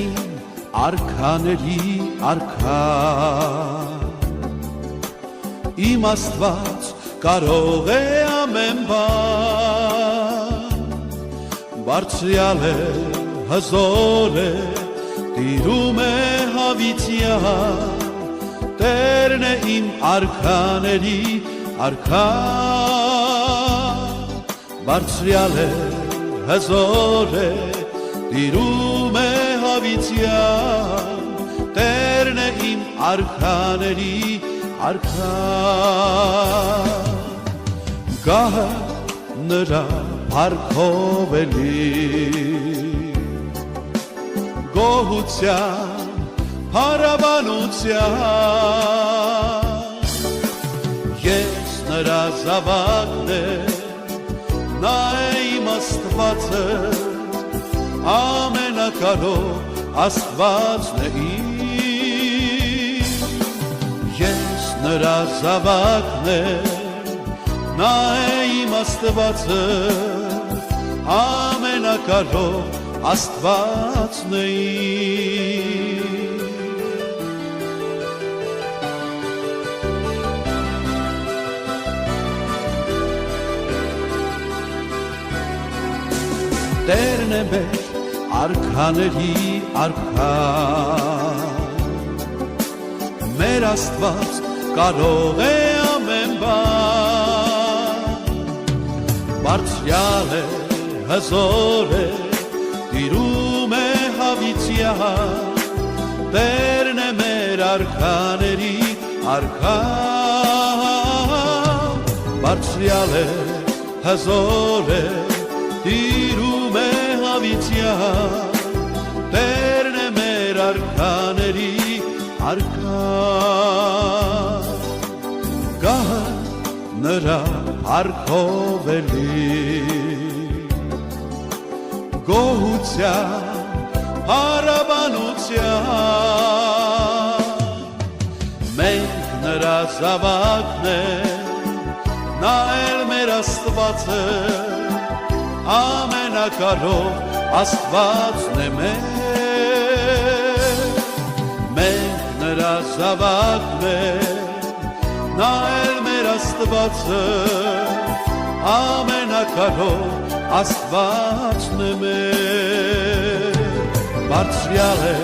իմ արքաների արքա Իմ Աստված կարող է ամեն բան Բարձրյալ է, հզոր է, տիրում է հավիտյան Տերն է իմ արքաների արքա Բարձրյալ է, հզոր է, տիրում է հավիտյան Տերն է իմ արքաների արքա Գահը նրա փառքով է լի Գոհության, փառաբանության Ես նրա զավակն եմ, նա է իմ Աստվածը Ամենակարող Աստվածն է իմ Ես նրա զավակն եմ, նա է իմ Աստվածը Ամենակարող Աստվածն է իմ Տերն է մեր արքաների արքա Մեր Աստված կարող է ամեն բան Բարձրյալ է, հզոր է, տիրում է հավիտյան Տերն է մեր արքաների արքա Բարձրյալ է, հզոր է, տիրում է հավիտյան Տերն է մեր արքաների արքա Գահը նրա փառքով է լի Գոհության, փառաբանության Մենք նրա զավակն ենք, նա էլ մեր Աստվածը Ամենակարող Աստվածն է մեր Մենք նրա զավակն ենք, նա էլ մեր Աստվածը Ամենակարող Աստվածն է մեր Բարձրյալ է